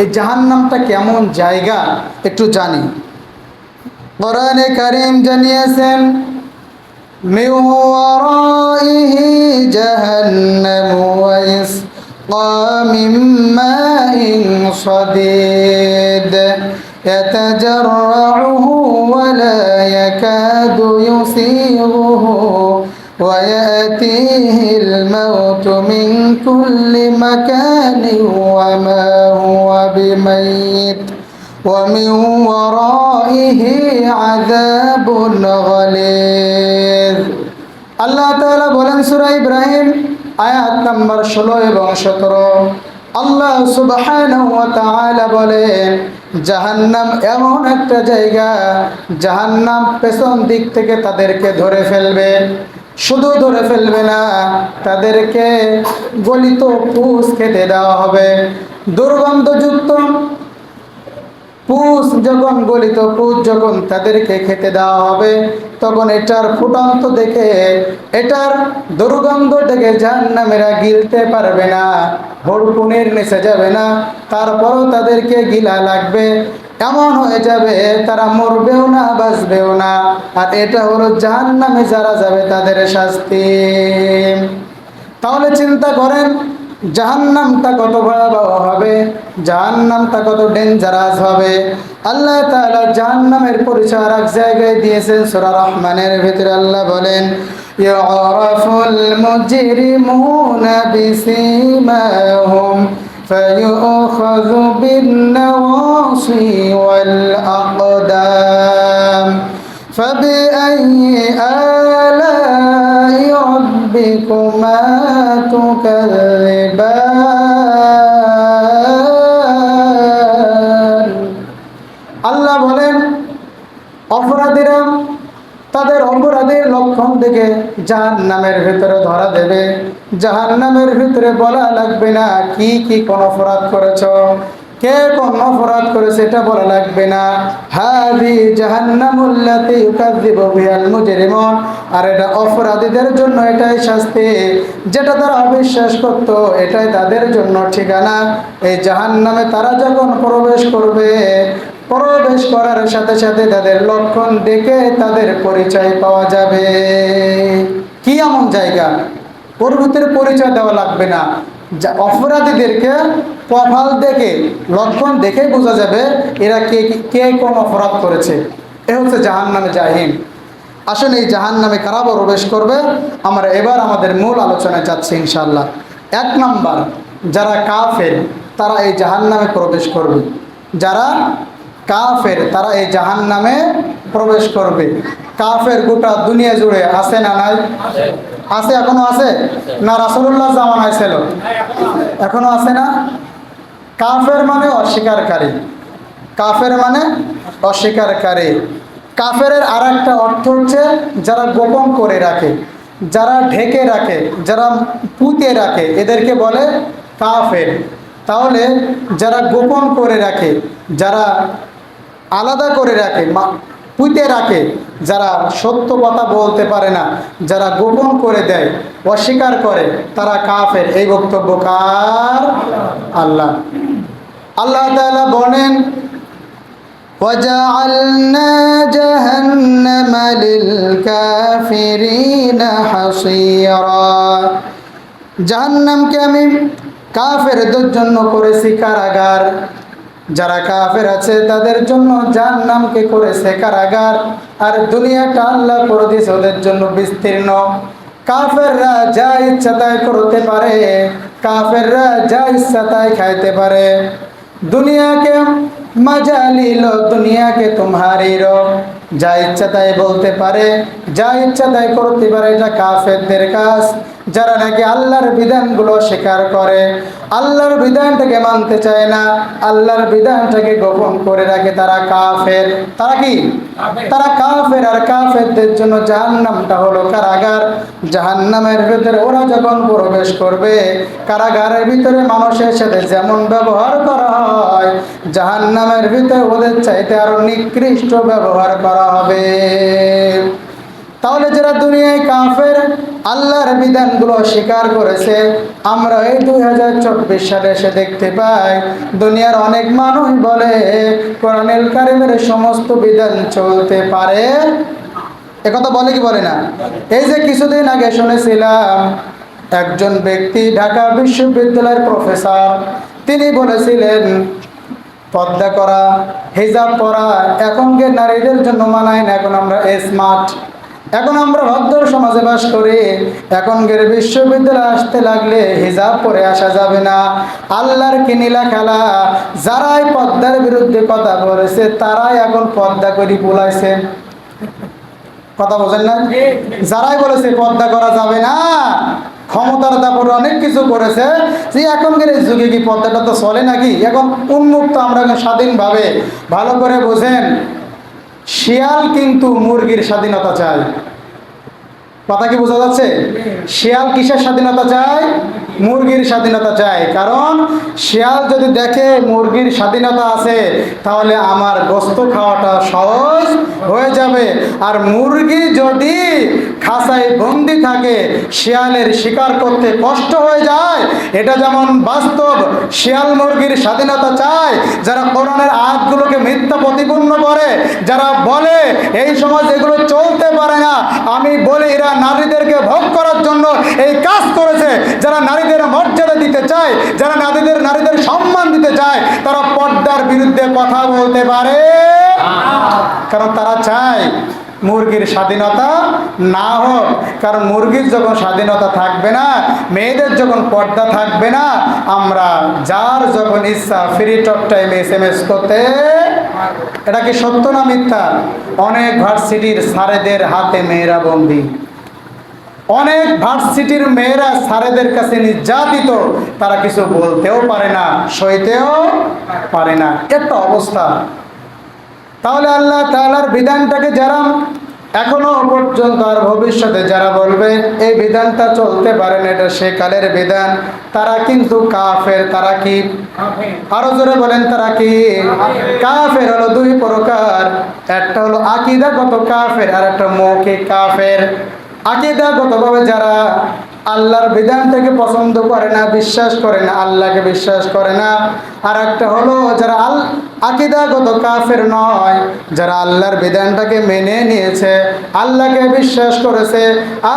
এই জাহান্নামটা কেমন জায়গা একটু জানি। কোরআনে কারীম জানিয়েছেন মিন ওয়ারাইহি জাহান্নাম ওয়া ইসকা মিন মাইন সাদীদ ইয়াতাজাররুহু ওয়া লা ইয়াকাদু ইউসিগুহু ওয়া ইয়াতিহিল মাউতু মিন কুল্লি মাকানিন ওয়া মা হুয়া বিমাইত ومن ورائه عذاب غليظ। আল্লাহ তাআলা বলেন সূরা ইব্রাহিম আয়াত নাম্বার 16 এবং 17, আল্লাহ সুবহানাহু ওয়া তাআলা বলেন জাহান্নাম এমন একটা জায়গা, জাহান্নাম পেছন দিক থেকে তাদেরকে ধরে ফেলবে। শুধু ধরে ফেলবে না, তাদেরকে গলিত পুষ খেতে দেওয়া হবে। দুর্গন্ধযুক্ত পুষ যখন গলিত পুষ যখন তাদেরকে খেতে দেওয়া হবে, তখন এটার ফুটন্ত দেখে, এটার দুর্গন্ধ দেখে জাহান্নামীরা গিলতে পারবে না, হড়কুনির নিচে যাবে না, তারপরও তাদেরকে গিলা লাগবে। এমন হয়ে যাবে তারা মরবেও না, বাঁচবেও না। আর এটা হলো জাহান্নামে যারা যাবে তাদের শাস্তি। তাহলে চিন্তা করেন জাহান্নামটা কত ভয়াবহ হবে, জাহান্নামটা কত ডেঞ্জারাস হবে। আল্লাহ তাআলা জাহান্নামের পরিচয় আর এক জায়গায় দিয়েছেন সূরা রহমানের ভিতরে। আল্লাহ বলেন ইউরাফুল মুজরিমুনা বিসীমাহুম ফায়ুখাযু বিন-নাওয়াসি ওয়াল আকদাম ফাবিআইয়ি আলা'i রাব্বিকুমা তুকাযযিবান। আল্লাহ বলেন অপরাধীরা তাদের অপরাধের লক্ষণ থেকে জাহান্নামের ভিতরে ধরা দেবে। জাহান্নামের ভিতরে বলা লাগবে না কি কি কোন অপরাধ করেছো, কে কোন অপরাধ করেছে এটা বলা লাগবে না। হাযি জাহান্নামুল্লাতী ইউকাযযিবু বিহাল মুজরিমুন। আর এটা অপরাধীদের জন্য এটাই শাস্তি, যেটা তারা অবিশ্বাস করত এটাই তাদের জন্য ঠিকানা। এই জাহান্নামে তারা যখন প্রবেশ করবে, প্রবেশ করার সাথে সাথে তাদের লক্ষণ দেখে তাদের পরিচয় পাওয়া যাবে। কি এমন জায়গা, ওর ভিতরে পরিচয় দেওয়া লাগবে না। অপরাধীদেরকে কপাল দেখে, লক্ষণ দেখে বোঝা যাবে এরা কে কে কোন অপরাধ করেছে। এ হচ্ছে জাহান্নামে জাহিম। আসলে এই জাহান্নামে কারা প্রবেশ করবে, আমরা এবার আমাদের মূল আলোচনায় যাচ্ছি ইনশাআল্লাহ। 1 নাম্বার, যারা কাফের তারা এই জাহান্নামে প্রবেশ করবে। যারা কাফের তারা এই জাহান্নামে প্রবেশ করবে। কাফের গোটা দুনিয়া জুড়ে আছে না নাই? আছে, এখনো আছে না? রাসূলুল্লাহ জামানায় ছিল, এখনো আছে না? কাফের মানে অস্বীকারী, কাফের মানে অস্বীকারী। কাফের আর একটা অর্থ হচ্ছে যারা গোপন করে রাখে, যারা ঢেকে রাখে, যারা পুঁতে রাখে, এদেরকে বলে কাফের। তাহলে যারা গোপন করে রাখে, যারা আলাদা করে রাখে, পুঁতে রাখে, যারা সত্য কথা বলতে পারে না, যারা গোপন করে দেয়, অস্বীকার করে, তারা কাফের। এই বক্তব্য কার? আল্লাহ। আল্লাহ তাআলা বলেন ওয়াজআলনা জাহান্নামা লিল কাফিরিনা হাসীরা। জাহান্নামকে আমি কাফেরদের জন্য করেছি কারাগার। যারা কাফের আছে তাদের জন্য জাহান্নামকে করেছে কারাগার। আর দুনিয়াটা আল্লাহ করে দিয়েছে ওদের জন্য বিস্তীর্ণ। কাফেররা যা ইচ্ছা তাই করতে পারে, কাফেররা যা ইচ্ছা তাই খাইতে পারে। दुनिया के मजा ली लो, दुनिया के तुम्हारी रो, যা ইচ্ছা তাই বলতে পারে, যা ইচ্ছা তাই করতে পারে। এটা কাফেরদের কাজ, যারা নাকি আল্লাহর বিধানগুলো স্বীকার করে, আল্লাহর বিধানটাকে মানতে চায় না, আল্লাহর বিধানটাকে গোপন করে রাখে, তারা কাফের। তারা কি? তারা কাফের। আর কাফেরদের জন্য জাহান্নামটা হলো কারাগার। জাহান্নামের ভিতরে ওরা যখন প্রবেশ করবে, কারাগারের ভিতরে মানুষের সাথে যেমন ব্যবহার করা হয়, জাহান্নামের ভিতরে ওদের চাইতে আরো নিকৃষ্ট ব্যবহার করা হবে। তাহলে যারা দুনিয়ায় কাফের, আল্লাহর বিধানগুলো স্বীকার করেছে। আমরা এই 2024 সালে এসে দেখতে পাই দুনিয়ার অনেক মানুষ বলে কোরআনুল কারীমের সমস্ত বিধান চলতে পারে, একথা বলে কি বলে না? এই যে কিছুদিন আগে শুনেছিলাম একজন ব্যক্তি ঢাকা বিশ্ববিদ্যালয়ের প্রফেসর, তিনি বলেছিলেন পর্দা করা, হিজাব পরা এখনকার নারীদের জন্য মানায় না, এখন আমরা স্মার্ট, এখন আমরা ভদ্র সমাজে বাস করি, এখনকার বিশ্ববিদ্যালয়ে আসতে লাগলে হিজাব পরে আসা যাবে না। আল্লাহর কি নীলা খেলা, যারাই পর্দার বিরুদ্ধে কথা বলেছে তারাই এখন পর্দা করে বুলাইছে। কথা বোঝেন না? যারাই বলেছে পর্দা করা যাবে না, ক্ষমতার দাপটে অনেক কিছু করেছে, যে এখনকার এই যুগে কি পর্দাটা তো চলে নাকি? এখন উন্মুক্ত, আমরা এখন স্বাধীনভাবে। ভালো করে বোঝেন, শিয়াল কিন্তু মুরগির স্বাধীনতা চায়। কথা কি বোঝা যাচ্ছে? শিয়াল কিসের স্বাধীনতা চায়? মুরগির স্বাধীনতা চায়। কারণ শিয়াল যদি দেখে মুরগির স্বাধীনতা আছে তাহলে আমার গোশত খাওয়াটা সহজ হয়ে যাবে, আর মুরগি যদি খাঁচায় বন্দি থাকে শিয়ালের শিকার করতে কষ্ট হয়ে যায়। এটা যেমন বাস্তব, শিয়াল মুরগির স্বাধীনতা চায়। যারা কোরআনের আয়াতগুলোকে মিথ্যা প্রতিপন্ন করে, যারা বলে এই সমাজ এগুলো চলতে পারে না, আমি বলি এরা নারীদেরকে ভোগ করার জন্য এই কাজ করেছে। যারা নারীদের মর্যাদা দিতে চায়, যারা নারীদের সম্মান দিতে চায়, তারা পর্দার বিরুদ্ধে কথা বলতে পারে, কারণ তারা চায় মুরগির স্বাধীনতা না হোক। কারণ মুরগির যখন স্বাধীনতা থাকবে না, মেয়েদের যখন পর্দা থাকবে না, আমরা যার যখন ইচ্ছা ফ্রি টক টাইমে SMS করতে। এটা কি সত্য না মিথ্যা? অনেক ভার্সিটির স্যারেদের হাতে মেয়েরা বন্দী, অনেক ভার্সিটির মেয়েরা স্যারেদের কাছে নির্যাতিত, তারা কিছু বলতেও পারে না, সইতেও পারে না, একটা অবস্থা। তাহলে আল্লাহ তাআলার বিধানটাকে যারা এখনো পর্যন্ত আর ভবিষ্যতে যারা বলবে এই বিধানটা চলতে পারে না, এটা সেকালের বিধান, তারা কিন্তু কাফের। তারা কি? আরো জোরে বলেন, তারা কি? কাফের হলো দুই প্রকার, একটা হলো আকীদাগত কাফের আর একটা মৌখিক কাফের। আকীদাগতভাবে যারা আল্লাহর বিধানটাকে পছন্দ করে না, বিশ্বাস করে না, আল্লাহকে বিশ্বাস করে না। আর একটা হলো যারা আকীদাগত কাফের নয়, যারা আল্লাহর বিধানটাকে মেনে নিয়েছে, আল্লাহকে বিশ্বাস করেছে,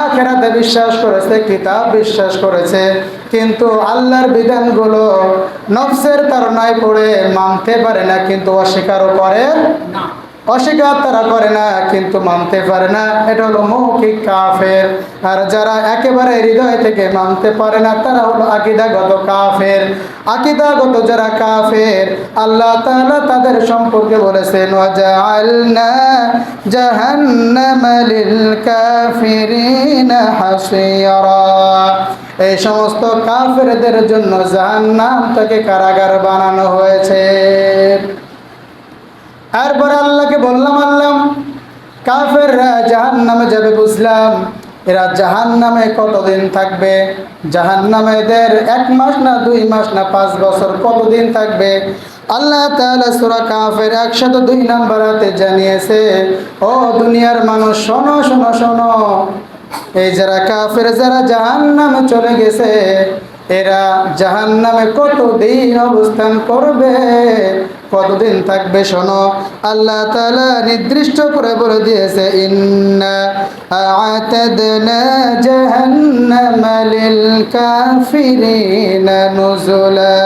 আখিরাতে বিশ্বাস করেছে, কিতাব বিশ্বাস করেছে, কিন্তু আল্লাহর বিধানগুলো নফসের তাড়নায় পড়ে মানতে পারে না, কিন্তু অস্বীকারও করে না। অস্বীকার তারা করে না কিন্তু মানতে পারে না, এটা হলো মৌখিক কাফের। আর যারা একেবারে হৃদয় থেকে মানতে পারে না তারা হলো আকীদাগত কাফের। আকীদাগত যারা কাফের, আল্লাহ তাআলা তাদের সম্পর্কে বলেছেন ওয়াজআলনা জাহান্নামা লিল কাফিরিনা হাসিরা। এই সমস্ত কাফেরদের জন্য জাহান্নামটাকে কারাগার বানানো হয়েছে। এরপরে আল্লাহকে বললাম, আল্লাহ কাফেররা জাহান্নামে যাবে বুঝলাম, এরা জাহান্নামে কতদিন থাকবে? জাহান্নামে এদের 1 মাস না 2 মাস না 5 বছর, কতদিন থাকবে? আল্লাহ তাআলা সূরা কাফের 102 নম্বর আয়াতে জানিয়েছে, ও দুনিয়ার মানুষ শোনো শোনো শোনো, এই যারা কাফের, যারা জাহান্নামে চলে গেছে, এরা জাহান্নামে কতদিন অবস্থান করবে, কতদিন থাকবে? শোনো, আল্লাহ তাআলা নির্দিষ্ট করে বলে দিয়েছে, ইন্না আ'তাদনা জাহান্নামা লিল কাফিরিনা নুজুলা।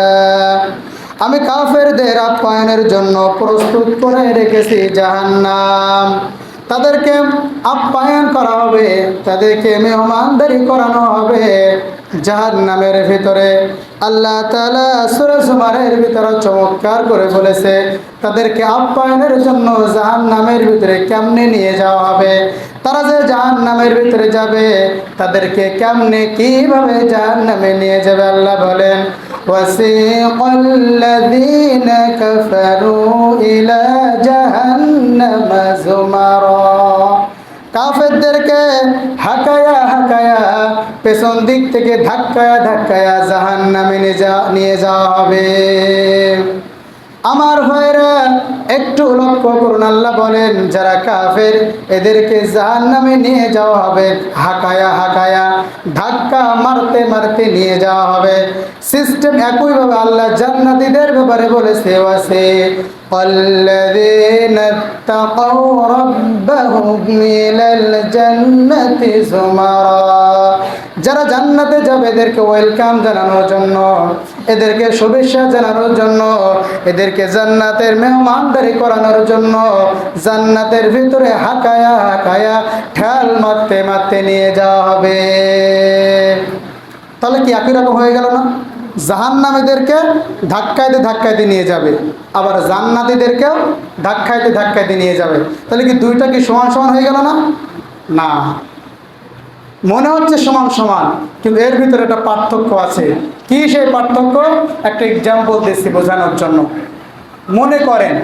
আমি কাফেরদের আপ্যায়নের জন্য প্রস্তুত করে রেখেছি জাহান্নাম। তাদেরকে আপ্যায়ন করা হবে, তাদেরকে মেহমানদারি করানো হবে জাহান্নামের ভিতরে। আল্লাহ তাআলা সূরা জুমারের ভিতরে চমৎকার করে বলেছে তাদেরকে আপ্যায়নের জন্য জাহান্নামের ভিতরে কেমনে নিয়ে যাওয়া হবে। তারা যে জাহান্নামের ভিতরে যাবে তাদেরকে কেমনে কিভাবে জাহান্নামে নিয়ে যাবে, আল্লাহ বলেন ওয়াসিকাল্লাযীনা কাফারু ইলা জাহান্নামা যুমারা। কাফেরদেরকে হাকায়া হাকায়া পেছন দিক থেকে ধাক্কায়া ধাক্কায়া জাহান্নামে নিয়ে যাওয়া হবে। আমার ভাইরা একটু লক্ষ্য করুন, আল্লাহ বলেন যারা কাফের এদেরকে জাহান্নামে নিয়ে যাওয়া হবে, হাকায়া হাকায়া, ধাক্কা মারতে মারতে নিয়ে যাওয়া হবে। সিস্টেম একইভাবে আল্লাহ জান্নাতীদের ব্যাপারে বলেছে, ওয়াসে الذين اتقوا ربهم إلى الجنة زمرا, যারা জান্নাতে যাবে এদেরকে ওয়েলকাম জানানোর জন্য, এদেরকে শুভেচ্ছা জানানোর জন্য, এদেরকে জান্নাতের মেহমানদারি করানোর জন্য জান্নাতের ভিতরে হাকায়া হাকায়া ঠেল মারতে মারতে নিয়ে যাওয়া হবে। তাহলে কি একই রকম হয়ে গেল না? জাহান্নামীদেরকে ধাক্কাইতে ধাক্কাইতে নিয়ে যাবে, আবার জান্নাতীদেরকেও ধাক্কাইতে ধাক্কাইতে নিয়ে যাবে। তাহলে কি দুইটা কি সমান সমান হয়ে গেল না? না, মনে হচ্ছে সমান সমান, কিন্তু এর ভিতরে একটা পার্থক্য আছে। কি সেই পার্থক্য? একটা এক্সাম্পল দিচ্ছি বোঝানোর জন্য। মনে করেন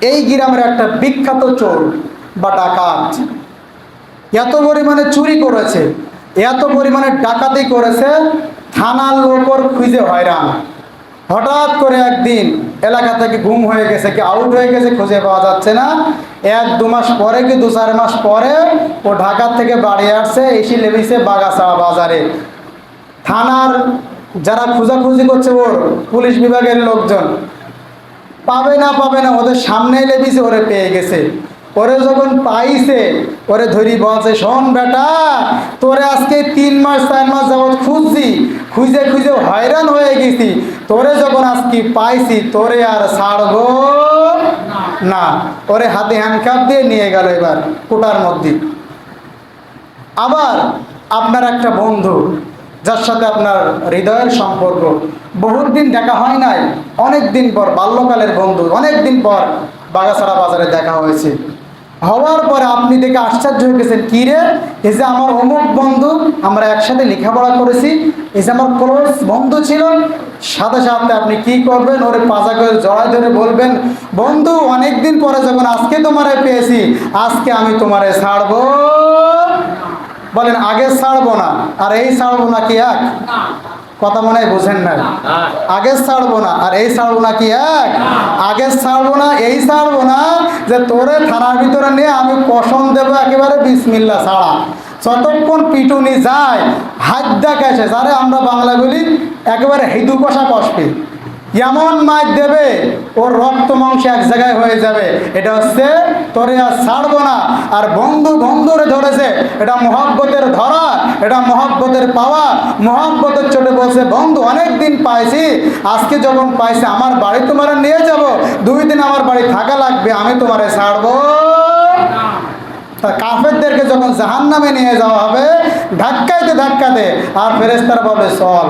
এই গ্রামের একটা বিখ্যাত চোর বা ডাকাত এত পরিমাণে চুরি করেছে, এত পরিমাণে ডাকাতি করেছে, থানার লোকর খুঁজে হয়রান। হঠাৎ করে একদিন এলাকা থেকে গুম হয়ে গেছে, কি আউট হয়ে গেছে, খুঁজে পাওয়া যাচ্ছে না। 1-2 মাস পরে কি 2-4 মাস পরে ও ঢাকা থেকে বাড়ি আসছে, এসে লেবিছে বাগাসা বাজারে। থানার যারা খোঁজাখুঁজি করছে ওর পুলিশ বিভাগের লোকজন পাবে না ওদের সামনেই লেবিছে, ওরে পেয়ে গেছে। ওরে যখন পাইছে ওরে ধরি বলছে, শোন বেটা, তোরে আজকে 3 মাস 4 মাস যাবৎ খুঁজছি, খুঁজে খুঁজে হয়রান হয়ে গেছি, তোরে যখন আজকে পাইছি তোরে আর ছাড়বো না। ওরে হাতে হ্যান্ডকাপ দিয়ে নিয়ে গেল এবার কোটার মধ্যে। আবার আপনার একটা বন্ধু যার সাথে আপনার হৃদয়ের সম্পর্ক, বহুত দিন দেখা হয় নাই, অনেক দিন পর, বাল্যকালের বন্ধু, অনেক দিন পর বাগাছড়া বাজারে দেখা হয়েছে। হওয়ার পরে আপনি দেখে আশ্চর্য হয়ে গেছেন, কী রে, এই যে আমার অমুক বন্ধু, আমরা একসাথে লেখাপড়া করেছি, এই যে আমার ক্লোজ বন্ধু ছিল। সাথে সাথে আপনি কি করবেন? ওরে পাজা করে জড়ায় ধরে বলবেন, বন্ধু অনেক দিন পরে যখন আজকে তোমারে পেয়েছি, আজকে আমি তোমারে ছাড়বো। বলেন আগে ছাড়বো না আর এই ছাড়বো না কি এক? কথা মনে হয় বুঝেন না। আগে ছাড়বো না আর এই ছাড়বো না কি এক? আগে ছাড়বো না, এই ছাড়বো না যে তোরে থানার ভিতরে নিয়ে আমি কসম দেবো একেবারে বিসমিল্লাহ ছাড়া, যতক্ষণ পিটুনি যায় হাত দেখাছে, যারে আমরা বাংলা বলি একেবারে হিদু কষা কষবে, এমন মাছ দেবে ওর রক্ত মাংস এক জায়গায় হয়ে যাবে। এটা হচ্ছে তোরে আর ছাড়বো না। আর বন্ধু বন্ধুরে ধরেছে, এটা মহব্বতের ধরা, এটা মহব্বতের পাওয়া, মহব্বতের চোটে বলছে, বন্ধু অনেক দিন পাইছি, আজকে যখন পাইছি আমার বাড়ি তোমার নিয়ে যাব, 2 দিন আমার বাড়ি থাকা লাগবে, আমি তোমারে ছাড়বো। কাফেরদেরকে যখন জাহান্নামে নিয়ে যাওয়া হবে ধাক্কাইতে ধাক্কাতে, আর ফেরেশতারা বলবে, চল,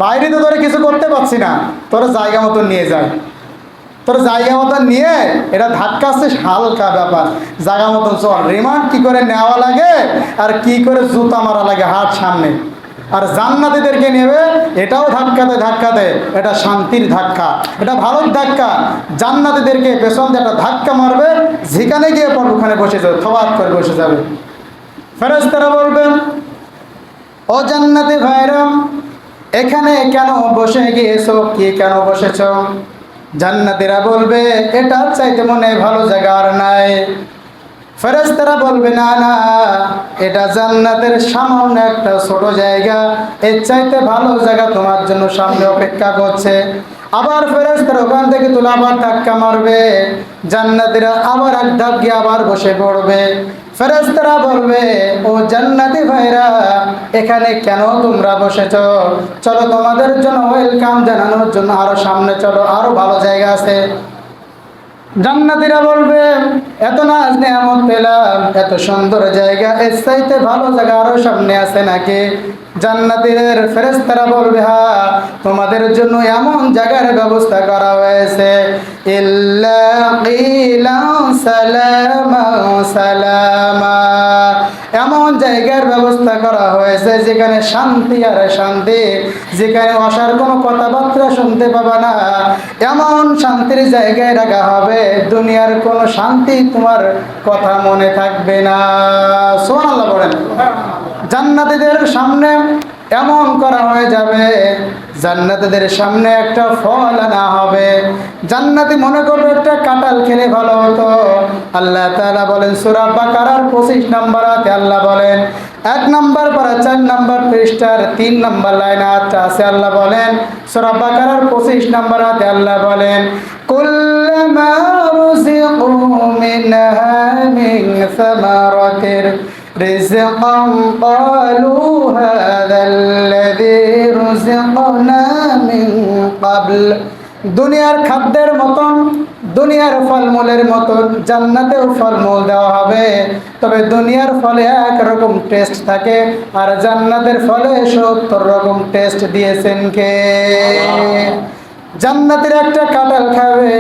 বাইরে তো তোরা কিছু করতে পারছি না, তোরা জায়গা মতন নিয়ে যায়, তোর জায়গা মতন নিয়ে, এটা ধাক্কা আসছে হালকা ব্যাপার, জায়গা মতন চল। রিমান্ড কি করে নেওয়া লাগে আর কি করে জুতা মারা লাগে হাত সামনে। আর জান্নাতীদেরকে নেবে, এটাও ধাক্কাতে ধাক্কাতে, এটা শান্তির ধাক্কা, এটা ভালোর ধাক্কা। জান্নাতীদেরকে পেছন দিয়ে একটা ধাক্কা মারবে, যেখানে গিয়ে পর ওখানে বসে যাবে, থবাত করে বসে যাবে। ফেরেশতারা বলবেন, ও জান্নাতি ভাইরা, এখানে কেন বসে গিয়েছো, কি কেন বসেছ? জান্নাতীরা বলবে, এটা চাইতে মনে ভালো জায়গা আর নাই। ফেরেশতারা বলবে, না না, এটা জান্নাতের সামান্য একটা ছোট জায়গা, এর চাইতে ভালো জায়গা তোমার জন্য সামনে অপেক্ষা করছে। আবার ফেরেশতারা ওখান থেকে তুলে আবার ধাক্কা মারবে, জান্নাতীরা আবার এক ধাপ গিয়ে আবার বসে পড়বে। ফেরেশতারা বলবে, ও জান্নাতি ভাইরা, এখানে কেন তোমরা বসেছো? চলো তোমাদের জন্য ওয়েলকাম জানানোর জন্য আরো সামনে চলো, আরো ভালো জায়গা আছে। জান্নাতীরা বলবে, এত নাজ নেয়ামত পেলাম, এত সুন্দর জায়গা, এর চাইতে ভালো জায়গা আরো সামনে আছে নাকি? জান্নাতীদের ফেরেশতারা বলবে, হ্যাঁ, তোমাদের জন্য এমন জায়গার ব্যবস্থা করা হয়েছে, ইল্লা কিলান সালামা সালামা, এমন জায়গার ব্যবস্থা করা হয়েছে যেখানে শান্তি আর শান্তি, যেখানে আসার কোনো কথাবার্তা শুনতে পাবা না, এমন শান্তির জায়গায় রাখা হবে, দুনিয়ার কোনো শান্তি তোমার কথা মনে থাকবে না। সুবহানাল্লাহ বলেন। জান্নাতীদের সামনে এমন করা হয়ে যাবে, জান্নাতীদের সামনে একটা ফল আনা হবে, জান্নাতি মনে করবে একটা কাঁঠাল খেলে ভালো হতো। আল্লাহ তাআলা বলেন সূরা বাকারার 25 নম্বর আয়াতে আল্লাহ বলেন, 1 নম্বর পারা 4 নম্বর পৃষ্ঠার 3 নম্বর লাইনে আছে আল্লাহ বলেন, সূরা বাকারার 25 নম্বর আয়াতে আল্লাহ বলেন, কুল্লামা রুজিকু মিনহা মিন সামারাতির রিজকান ক্বালু হাযাল্লাযী রুজিকনা মিন ক্বাবল। দুনিয়ার খাদ্যের মতন, দুনিয়ার ফলমূলের মতন জান্নাতেও ফলমূল দেওয়া হবে, তবে দুনিয়ার ফলে একরকম টেস্ট থাকে আর জান্নাতের ফলে 70 রকম টেস্ট দিয়েছেন কে? জান্নাতের একটা কাঁঠাল খাবে,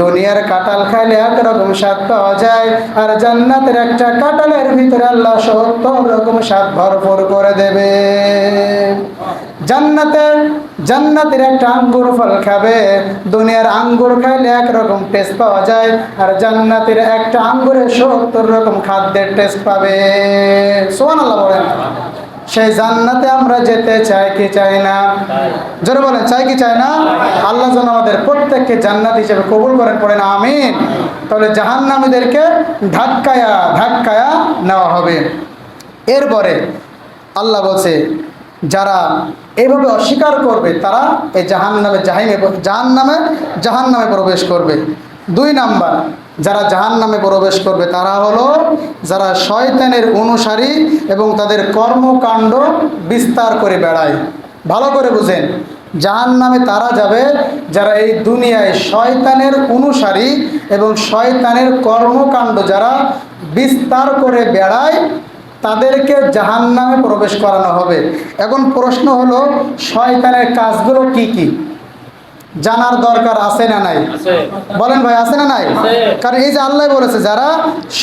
দুনিয়ার কাঁঠাল খাইলে একরকম স্বাদ পাওয়া যায়, আর জান্নাতের একটা কাঁঠালের ভিতরে আল্লাহ 70 রকম স্বাদ ভরপুর করে দেবে। জান্নাতের একটা আঙ্গুর ফল খাবে, দুনিয়ার আঙ্গুর খাইলে একরকম টেস্ট পাওয়া যায়, আর জান্নাতের একটা আঙ্গুরে 70 রকম খাদ্যের টেস্ট পাবে। সুবহানাল্লাহ বলেন। সেই জান্নাতে আমরা যেতে চাই কি চাই না? জোরে বলেন, চাই কি চাই না? আল্লাহ যেন আমাদের প্রত্যেককে জান্নাত হিসেবে কবুল করেন, পড়েন আমিন। তাহলে জাহান্নামীদেরকে ধাক্কায়া নেওয়া হবে। এরপরে আল্লাহ বলছে যারা এইভাবে অস্বীকার করবে তারা এই জাহান্নামে প্রবেশ করবে। 2 নাম্বার, যারা জাহান্নামে প্রবেশ করবে তারা হলো যারা শয়তানের অনুসারী এবং তাদের কর্মকাণ্ড বিস্তার করে বেড়ায়। ভালো করে বুঝেন, জাহান্নামে তারা যাবে যারা এই দুনিয়ায় শয়তানের অনুসারী এবং শয়তানের কর্মকাণ্ড যারা বিস্তার করে বেড়ায়, তাদেরকে জাহান্নামে প্রবেশ করানো হবে। এখন প্রশ্ন হলো, শয়তানের কাজগুলো কি কি জানার দরকার আছে না নাই? বলেন ভাই, আছে না নাই? কারণ এই যে আল্লাহ বলেছে যারা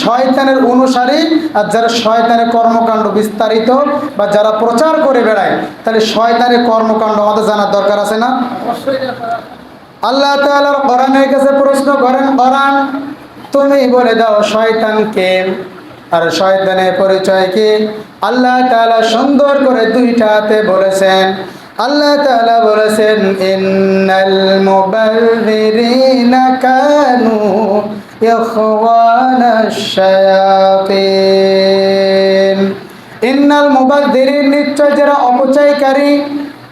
শয়তানের অনুসারী আর যারা শয়তানের কর্মকাণ্ড বিস্তারিত বা যারা প্রচার করে বেড়ায়, তাহলে শয়তানের কর্মকাণ্ড আমাদের জানার দরকার আছে না? আল্লাহ তাআলার কোরআনের কাছে প্রশ্ন করেন, কোরআন তুমি বলে দাও শয়তান কে আর শয়তানের পরিচয় কি? আল্লাহ তাআলা সুন্দর করে 2টা হাতে বলেছেন। আল্লাহ তাআলা বলেছেন, ইন্নাল মুবাযযিরিনা কানু ইখওয়ানাশ শায়াতিন। ইন্নাল মুবাযযিরিন, নিশ্চয় যারা অপচয়কারী,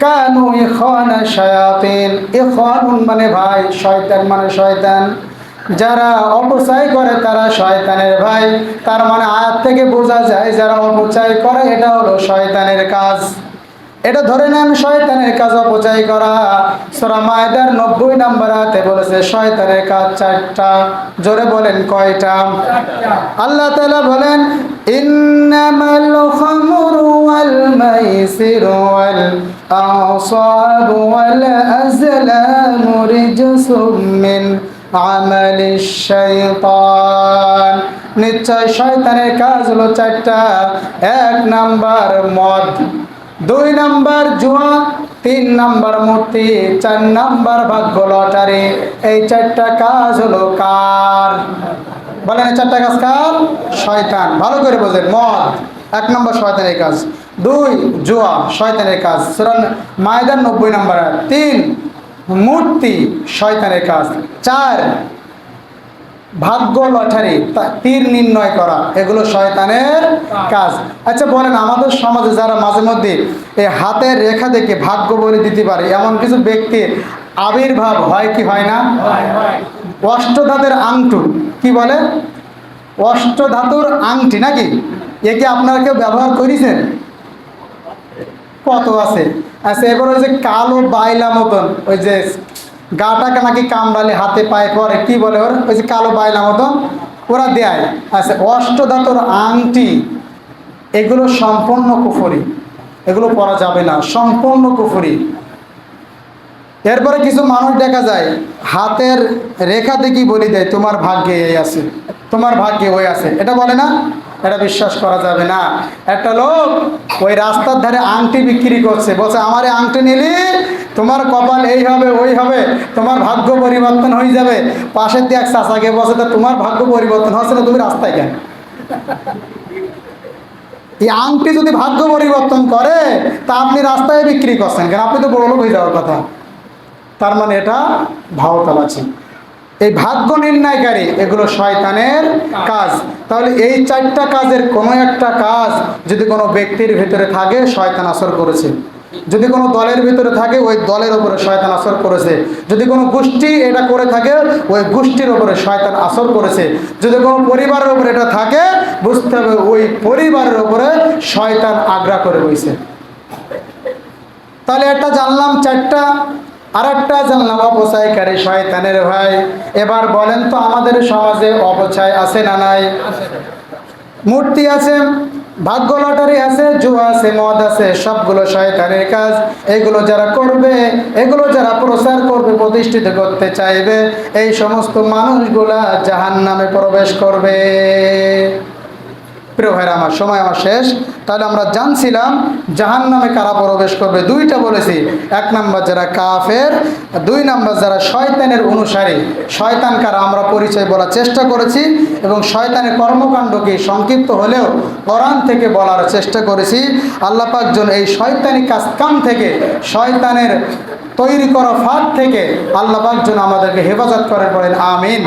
কানু ইখওয়ানাশ শায়াতিন। ইখওয়ানুন মানে ভাই, শয়তান মানে শয়তান। যারা অপচয় করে তারা শয়তানের ভাই। তার মানে আয়াত থেকে বোঝা যায় যারা অপচয় করে এটা হলো শয়তানের কাজ। এটা ধরে নেন শয়তানের কাজ অপচয় করা। সূরা মায়েদার 90 নম্বর আয়াতে বলেছে শয়তানের কাজ 4টা। জোরে বলেন কয়টা? আল্লাহ তাআলা বলেন, ইন্নামাল খামরু ওয়াল মাইসিরু ওয়াল আনসাবু ওয়াল আজলামু রিজসুম মিন আমালিশ শাইতান। নিশ্চয় শয়তানের কাজ হলো 4টা। 1 নাম্বার মদ, 2 নাম্বার জুয়া, 3 নাম্বার মূর্তি, 4 নাম্বার ভাগ্য লটারি। এই 4টা কাজ হলো কার? বলেন, এই 4টা কাজ কার? শয়তান। ভালো করে বোঝেন, মদ 1 নম্বর শয়তানের কাজ, 2 জুয়া শয়তানের কাজ, সূরা মায়েদার 90 নম্বর আয়াত, 3 মূর্তি শয়তানের কাজ, 4 ভাগ্য লটারি তীর নির্ণয় করা, এগুলো শয়তানের কাজ। আচ্ছা বলেন, আমাদের সমাজে যারা মাঝে মধ্যে এই হাতের রেখা দেখে ভাগ্য বলে দিতে পারে এমন কিছু ব্যক্তির আবির্ভাব হয় কি হয় না? অষ্টধাতুর আংটি, কি বলে? অষ্টধাতুর আংটি নাকি? এ কি আপনারা কেউ ব্যবহার করেছেন? কত আছে। আচ্ছা এবার ওই যে কালো বাইলা মতন, ওই যে গাটাকে নাকি কামড়ালে হাতে পায়ে পরে, কি বলে ওর, ওই যে কালো বাইলা মতন ওরা দেয়। আচ্ছা অষ্টধাতুর আংটি, এগুলো সম্পূর্ণ কুফরি, এগুলো পরা যাবে না, সম্পূর্ণ কুফরি। এরপরে কিছু মানুষ দেখা যায় হাতের রেখা দেখি বলি দেয় তোমার ভাগ্যে এই আছে, তোমার ভাগ্যে ওই আছে, এটা বলে না? এটা বিশ্বাস করা যাবে না। একটা লোক ওই রাস্তার ধারে আংটি বিক্রি করছে, বলছে আমার এই আংটি নিলে তোমার কপাল এই হবে ওই হবে, তোমার ভাগ্য পরিবর্তন হয়ে যাবে। পাশের দিয়ে এক চাচাকে বলছে, তা তোমার ভাগ্য পরিবর্তন হচ্ছে না, তুমি রাস্তায় কেন? এই আংটি যদি ভাগ্য পরিবর্তন করে তা আপনি রাস্তায় বিক্রি করছেন কেন? আপনি তো বড় লোক হয়ে যাওয়ার কথা। তার মানে এটা ভাওতাবাজি। এই ভাগ্য নির্ণয়কারী এগুলো শয়তানের কাজ। তাহলে এই 4টা কাজের কোনো একটা কাজ যদি কোনো ব্যক্তির ভিতরে থাকে, শয়তান আসর করেছে। যদি কোনো দলের ভিতরে থাকে, ওই দলের উপরে শয়তান আসর করেছে। যদি কোনো গোষ্ঠী এটা করে থাকে, ওই গোষ্ঠীর উপরে শয়তান আসর করেছে। যদি কোনো পরিবারের উপরে এটা থাকে, বুঝতে হবে ওই পরিবারের উপরে শয়তান আগ্রা করে রয়েছে। তাহলে একটা জানলাম 4টা, আর একটা জানলাম অপচয়কারী শয়তানের ভাই। এবার বলেন তো আমাদের সমাজে অপচয় আছে না নাই? মূর্তি আছে, ভাগ্য লটারি আছে, জুয়া আছে, মদ আছে, সবগুলো শয়তানের কাজ। এগুলো যারা করবে, এগুলো যারা প্রচার করবে, প্রতিষ্ঠিত করতে চাইবে, এই সমস্ত মানুষগুলা জাহান্নামে প্রবেশ করবে। প্রিয় ভাইরা আমার, সময় আমার শেষ। তাহলে আমরা জানছিলাম জাহান্নামে কারা প্রবেশ করবে, 2টা বলেছি। 1 নাম্বার যারা কাফের, 2 নাম্বার যারা শয়তানের অনুসারী। শয়তান কারা আমরা পরিচয় বলার চেষ্টা করেছি, এবং শয়তানের কর্মকাণ্ডকে সংক্ষিপ্ত হলেও কোরআন থেকে বলার চেষ্টা করেছি। আল্লাহ পাক যেন এই শয়তানি কাম থেকে, শয়তানের তৈরি করা ফাঁদ থেকে আল্লাহ পাক যেন আমাদেরকে হেফাজত করেন, বলেন আমিন।